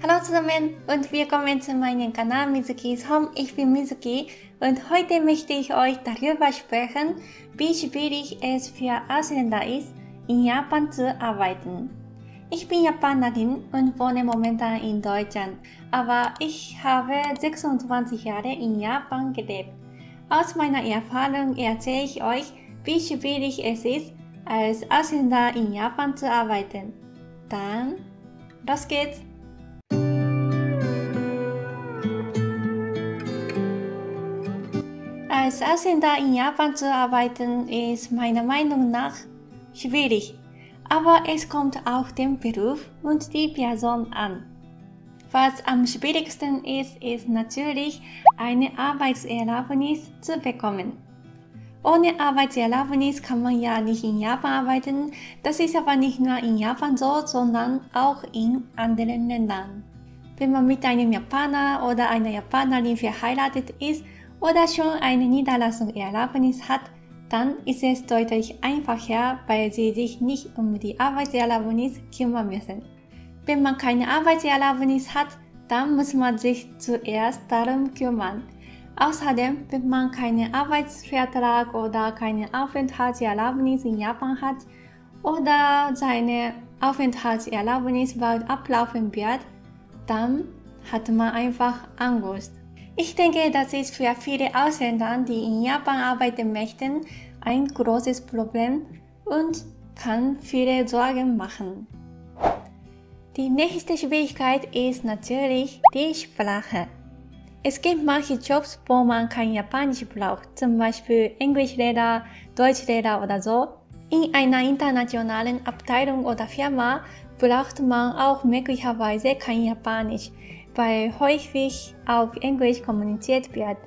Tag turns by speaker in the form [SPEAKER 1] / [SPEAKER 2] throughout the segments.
[SPEAKER 1] Hallo zusammen und willkommen zu meinem Kanal Mizukis Home. Ich bin Mizuki und heute möchte ich euch darüber sprechen, wie schwierig es für Ausländer ist, in Japan zu arbeiten. Ich bin Japanerin und wohne momentan in Deutschland, aber ich habe 26 Jahre in Japan gelebt. Aus meiner Erfahrung erzähle ich euch, wie schwierig es ist, als Ausländer in Japan zu arbeiten. Dann, los geht's! Als Ausländer in Japan zu arbeiten ist meiner Meinung nach schwierig, aber es kommt auf den Beruf und die Person an. Was am schwierigsten ist, ist natürlich eine Arbeitserlaubnis zu bekommen. Ohne Arbeitserlaubnis kann man ja nicht in Japan arbeiten, das ist aber nicht nur in Japan so, sondern auch in anderen Ländern. Wenn man mit einem Japaner oder einer Japanerin verheiratet ist oder schon eine Niederlassungserlaubnis hat, dann ist es deutlich einfacher, weil sie sich nicht um die Arbeitserlaubnis kümmern müssen. Wenn man keine Arbeitserlaubnis hat, dann muss man sich zuerst darum kümmern. Außerdem, wenn man keinen Arbeitsvertrag oder keine Aufenthaltserlaubnis in Japan hat oder seine Aufenthaltserlaubnis bald ablaufen wird, dann hat man einfach Angst. Ich denke, das ist für viele Ausländer, die in Japan arbeiten möchten, ein großes Problem und kann viele Sorgen machen. Die nächste Schwierigkeit ist natürlich die Sprache. Es gibt manche Jobs, wo man kein Japanisch braucht, zum Beispiel Englischlehrer, Deutschlehrer oder so. In einer internationalen Abteilung oder Firma braucht man auch möglicherweise kein Japanisch, weil häufig auf Englisch kommuniziert wird.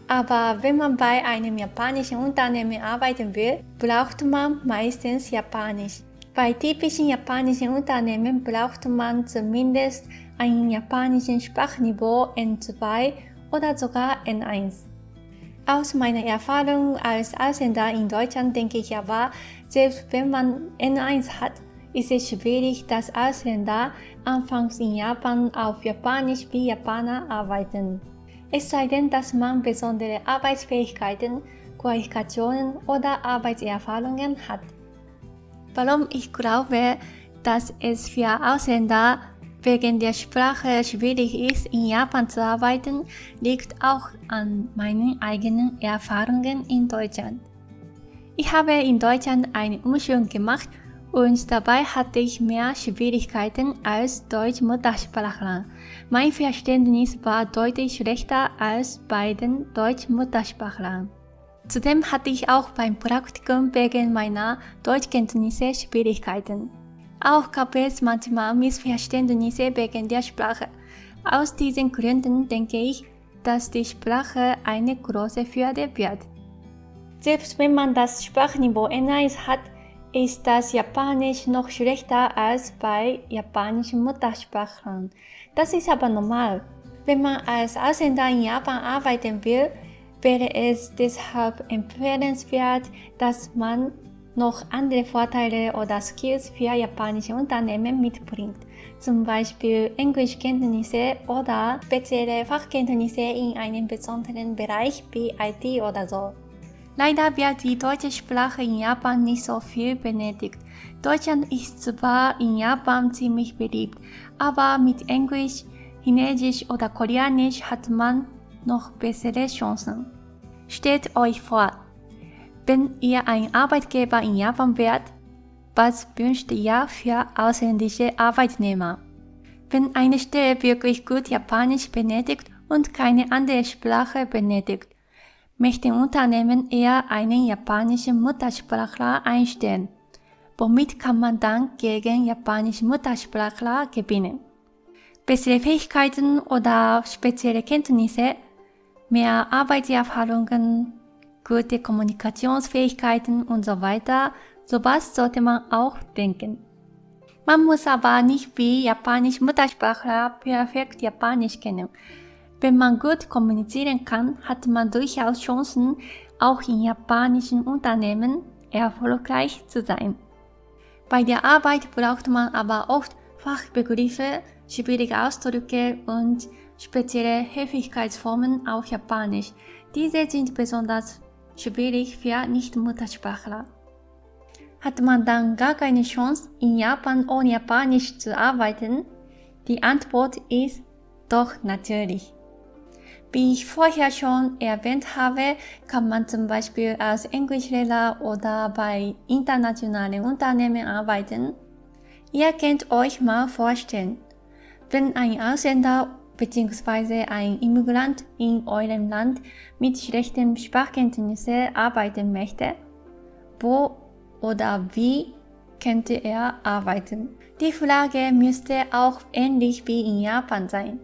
[SPEAKER 1] Aber wenn man bei einem japanischen Unternehmen arbeiten will, braucht man meistens Japanisch. Bei typischen japanischen Unternehmen braucht man zumindest ein japanischen Sprachniveau N2 oder sogar N1. Aus meiner Erfahrung als Ausländer in Deutschland denke ich aber, selbst wenn man N1 hat, ist es schwierig, dass Ausländer anfangs in Japan auf Japanisch wie Japaner arbeiten. Es sei denn, dass man besondere Arbeitsfähigkeiten, Qualifikationen oder Arbeitserfahrungen hat. Warum ich glaube, dass es für Ausländer wegen der Sprache schwierig ist, in Japan zu arbeiten, liegt auch an meinen eigenen Erfahrungen in Deutschland. Ich habe in Deutschland eine Umschulung gemacht und dabei hatte ich mehr Schwierigkeiten als Deutsch-Muttersprachler. Mein Verständnis war deutlich schlechter als bei den Deutsch-Muttersprachlern. Zudem hatte ich auch beim Praktikum wegen meiner Deutschkenntnisse Schwierigkeiten. Auch gab es manchmal Missverständnisse wegen der Sprache. Aus diesen Gründen denke ich, dass die Sprache eine große Hürde wird. Selbst wenn man das Sprachniveau N1 hat, ist das Japanisch noch schlechter als bei japanischen Muttersprachlern. Das ist aber normal. Wenn man als Ausländer in Japan arbeiten will, wäre es deshalb empfehlenswert, dass man noch andere Vorteile oder Skills für japanische Unternehmen mitbringt, zum Beispiel Englischkenntnisse oder spezielle Fachkenntnisse in einem besonderen Bereich wie IT oder so. Leider wird die deutsche Sprache in Japan nicht so viel benötigt. Deutschland ist zwar in Japan ziemlich beliebt, aber mit Englisch, Chinesisch oder Koreanisch hat man noch bessere Chancen. Stellt euch vor, wenn ihr ein Arbeitgeber in Japan wärt, was wünscht ihr für ausländische Arbeitnehmer? Wenn eine Stelle wirklich gut Japanisch benötigt und keine andere Sprache benötigt, möchten Unternehmen eher einen japanischen Muttersprachler einstellen. Womit kann man dann gegen japanische Muttersprachler gewinnen? Bessere Fähigkeiten oder spezielle Kenntnisse, mehr Arbeitserfahrungen, gute Kommunikationsfähigkeiten und so weiter, sowas sollte man auch denken. Man muss aber nicht wie japanisch Muttersprachler perfekt Japanisch kennen. Wenn man gut kommunizieren kann, hat man durchaus Chancen, auch in japanischen Unternehmen erfolgreich zu sein. Bei der Arbeit braucht man aber oft Fachbegriffe, schwierige Ausdrücke und spezielle Höflichkeitsformen auf Japanisch. Diese sind besonders schwierig für Nicht-Muttersprachler. Hat man dann gar keine Chance, in Japan ohne Japanisch zu arbeiten? Die Antwort ist doch natürlich. Wie ich vorher schon erwähnt habe, kann man zum Beispiel als Englischlehrer oder bei internationalen Unternehmen arbeiten. Ihr könnt euch mal vorstellen, wenn ein Ausländer bzw. ein Immigrant in eurem Land mit schlechten Sprachkenntnissen arbeiten möchte, wo oder wie könnte er arbeiten? Die Frage müsste auch ähnlich wie in Japan sein.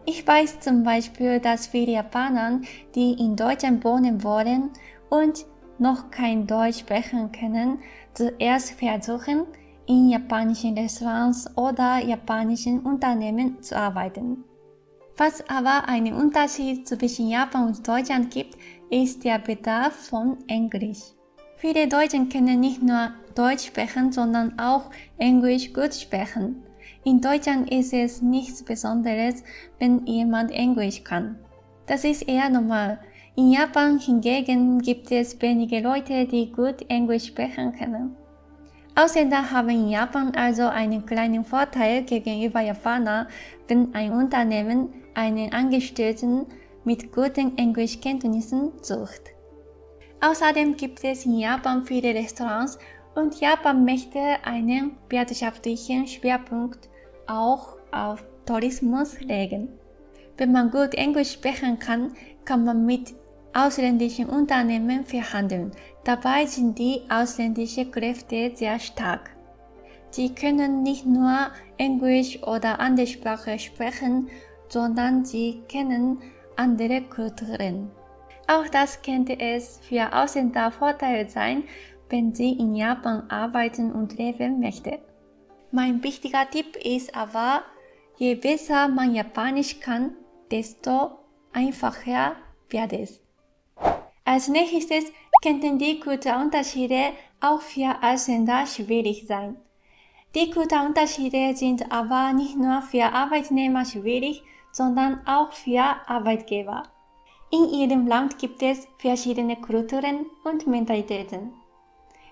[SPEAKER 1] Ich weiß zum Beispiel, dass viele Japaner, die in Deutschland wohnen wollen und noch kein Deutsch sprechen können, zuerst versuchen, in japanischen Restaurants oder japanischen Unternehmen zu arbeiten. Was aber einen Unterschied zwischen Japan und Deutschland gibt, ist der Bedarf von Englisch. Viele Deutsche können nicht nur Deutsch sprechen, sondern auch Englisch gut sprechen. In Deutschland ist es nichts Besonderes, wenn jemand Englisch kann. Das ist eher normal. In Japan hingegen gibt es wenige Leute, die gut Englisch sprechen können. Ausländer haben in Japan also einen kleinen Vorteil gegenüber Japanern, wenn ein Unternehmen einen Angestellten mit guten Englischkenntnissen sucht. Außerdem gibt es in Japan viele Restaurants und Japan möchte einen wirtschaftlichen Schwerpunkt auch auf Tourismus legen. Wenn man gut Englisch sprechen kann, kann man mit ausländischen Unternehmen verhandeln. Dabei sind die ausländischen Kräfte sehr stark. Sie können nicht nur Englisch oder andere Sprachen sprechen, sondern sie kennen andere Kulturen. Auch das könnte es für Ausländer Vorteil sein, wenn sie in Japan arbeiten und leben möchten. Mein wichtiger Tipp ist aber, je besser man Japanisch kann, desto einfacher wird es. Als nächstes könnten die Kulturunterschiede auch für Ausländer schwierig sein. Die Kulturunterschiede sind aber nicht nur für Arbeitnehmer schwierig, sondern auch für Arbeitgeber. In jedem Land gibt es verschiedene Kulturen und Mentalitäten.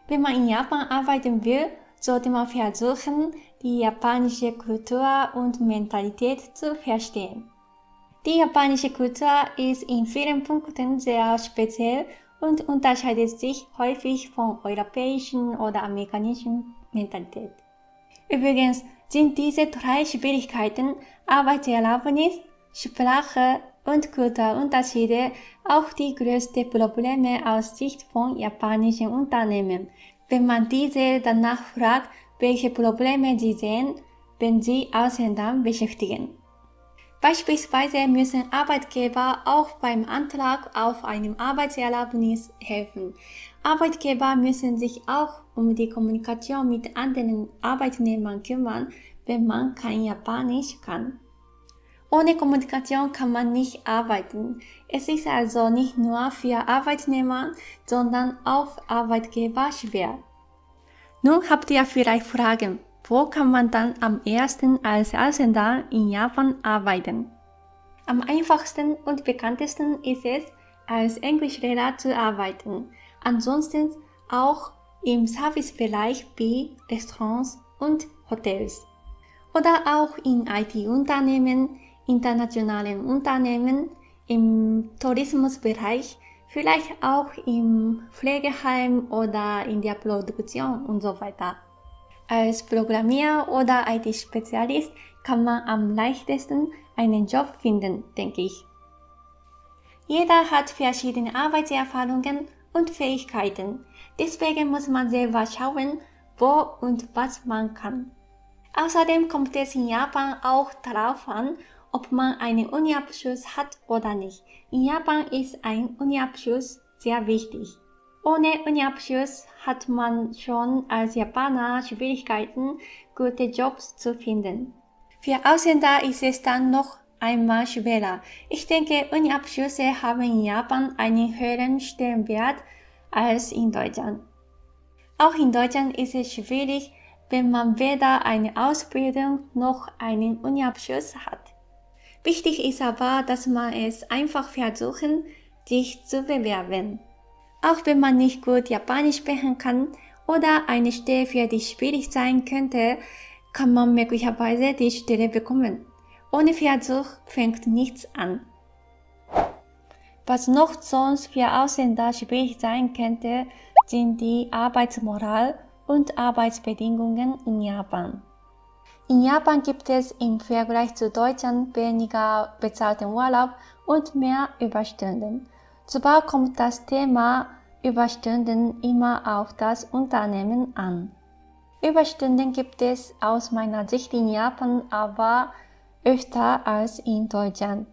[SPEAKER 1] Wenn man in Japan arbeiten will, sollte man versuchen, die japanische Kultur und Mentalität zu verstehen. Die japanische Kultur ist in vielen Punkten sehr speziell und unterscheidet sich häufig von europäischen oder amerikanischen Mentalität. Übrigens sind diese 3 Schwierigkeiten, Arbeitserlaubnis, Sprache und Kulturunterschiede auch die größten Probleme aus Sicht von japanischen Unternehmen, wenn man diese danach fragt, welche Probleme sie sehen, wenn sie Ausländer beschäftigen. Beispielsweise müssen Arbeitgeber auch beim Antrag auf eine Arbeitserlaubnis helfen. Arbeitgeber müssen sich auch um die Kommunikation mit anderen Arbeitnehmern kümmern, wenn man kein Japanisch kann. Ohne Kommunikation kann man nicht arbeiten. Es ist also nicht nur für Arbeitnehmer, sondern auch Arbeitgeber schwer. Nun habt ihr vielleicht Fragen. Wo kann man dann am ehesten als Ausländer in Japan arbeiten? Am einfachsten und bekanntesten ist es, als Englischlehrer zu arbeiten. Ansonsten auch im Servicebereich wie Restaurants und Hotels. Oder auch in IT-Unternehmen, internationalen Unternehmen, im Tourismusbereich, vielleicht auch im Pflegeheim oder in der Produktion und so weiter. Als Programmierer oder IT-Spezialist kann man am leichtesten einen Job finden, denke ich. Jeder hat verschiedene Arbeitserfahrungen und Fähigkeiten. Deswegen muss man selber schauen, wo und was man kann. Außerdem kommt es in Japan auch darauf an, ob man einen Uni-Abschluss hat oder nicht. In Japan ist ein Uni-Abschluss sehr wichtig. Ohne Uni-Abschluss hat man schon als Japaner Schwierigkeiten, gute Jobs zu finden. Für Ausländer ist es dann noch einmal schwerer. Ich denke, Uni-Abschlüsse haben in Japan einen höheren Stellenwert als in Deutschland. Auch in Deutschland ist es schwierig, wenn man weder eine Ausbildung noch einen Uniabschluss hat. Wichtig ist aber, dass man es einfach versuchen, sich zu bewerben. Auch wenn man nicht gut Japanisch sprechen kann oder eine Stelle für dich schwierig sein könnte, kann man möglicherweise die Stelle bekommen. Ohne Versuch fängt nichts an. Was noch sonst für Ausländer schwierig sein könnte, sind die Arbeitsmoral und Arbeitsbedingungen in Japan. In Japan gibt es im Vergleich zu Deutschland weniger bezahlten Urlaub und mehr Überstunden. Zwar kommt das Thema Überstunden immer auf das Unternehmen an. Überstunden gibt es aus meiner Sicht in Japan aber öfter als in Deutschland.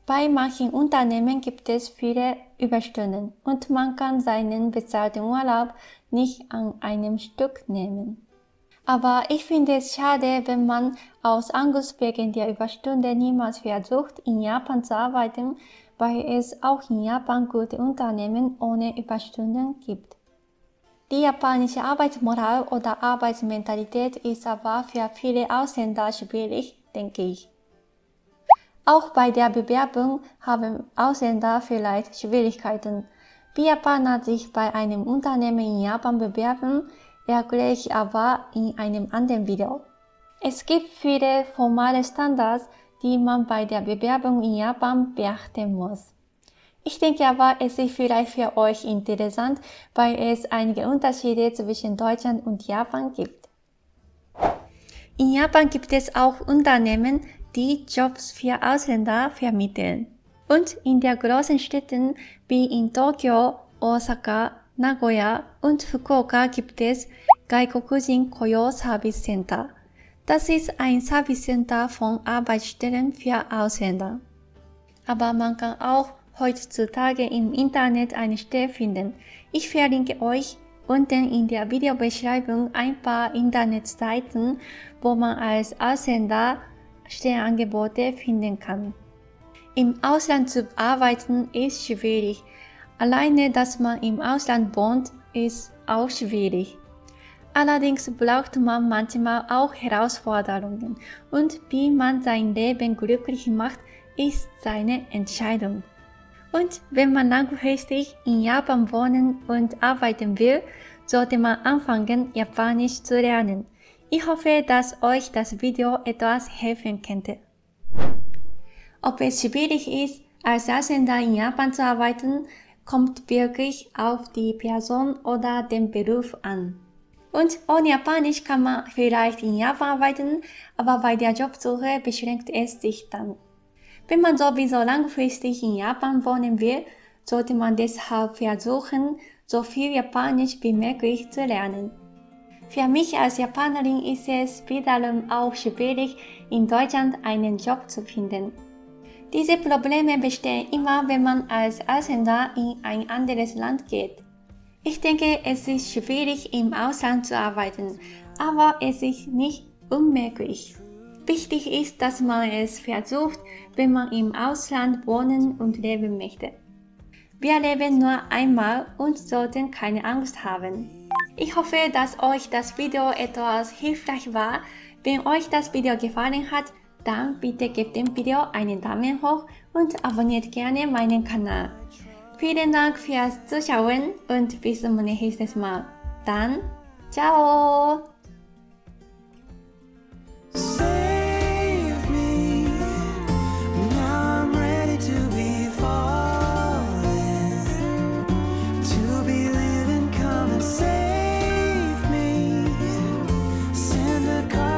[SPEAKER 1] Bei manchen Unternehmen gibt es viele Überstunden und man kann seinen bezahlten Urlaub nicht an einem Stück nehmen. Aber ich finde es schade, wenn man aus Angst wegen der Überstunde niemals versucht, in Japan zu arbeiten, weil es auch in Japan gute Unternehmen ohne Überstunden gibt. Die japanische Arbeitsmoral oder Arbeitsmentalität ist aber für viele Ausländer schwierig, denke ich. Auch bei der Bewerbung haben Ausländer vielleicht Schwierigkeiten. Wie Japaner sich bei einem Unternehmen in Japan bewerben, erkläre ich aber in einem anderen Video. Es gibt viele formale Standards, die man bei der Bewerbung in Japan beachten muss. Ich denke aber, es ist vielleicht für euch interessant, weil es einige Unterschiede zwischen Deutschland und Japan gibt. In Japan gibt es auch Unternehmen, die Jobs für Ausländer vermitteln. Und in den großen Städten wie in Tokio, Osaka, Nagoya und Fukuoka gibt es Gaikokujin Koyo Service Center. Das ist ein Service Center von Arbeitsstellen für Ausländer. Aber man kann auch heutzutage im Internet eine Stelle finden. Ich verlinke euch unten in der Videobeschreibung ein paar Internetseiten, wo man als Ausländer Stellenangebote finden kann. Im Ausland zu arbeiten ist schwierig. Alleine, dass man im Ausland wohnt, ist auch schwierig. Allerdings braucht man manchmal auch Herausforderungen und wie man sein Leben glücklich macht, ist seine Entscheidung. Und wenn man langfristig in Japan wohnen und arbeiten will, sollte man anfangen, Japanisch zu lernen. Ich hoffe, dass euch das Video etwas helfen könnte. Ob es schwierig ist, als Ausländer in Japan zu arbeiten, kommt wirklich auf die Person oder den Beruf an. Und ohne Japanisch kann man vielleicht in Japan arbeiten, aber bei der Jobsuche beschränkt es sich dann. Wenn man sowieso langfristig in Japan wohnen will, sollte man deshalb versuchen, so viel Japanisch wie möglich zu lernen. Für mich als Japanerin ist es wiederum auch schwierig, in Deutschland einen Job zu finden. Diese Probleme bestehen immer, wenn man als Ausländer in ein anderes Land geht. Ich denke, es ist schwierig, im Ausland zu arbeiten, aber es ist nicht unmöglich. Wichtig ist, dass man es versucht, wenn man im Ausland wohnen und leben möchte. Wir leben nur einmal und sollten keine Angst haben. Ich hoffe, dass euch das Video etwas hilfreich war. Wenn euch das Video gefallen hat, dann bitte gebt dem Video einen Daumen hoch und abonniert gerne meinen Kanal. Vielen Dank fürs Zuschauen und bis zum nächsten Mal. Dann, ciao!
[SPEAKER 2] Send a car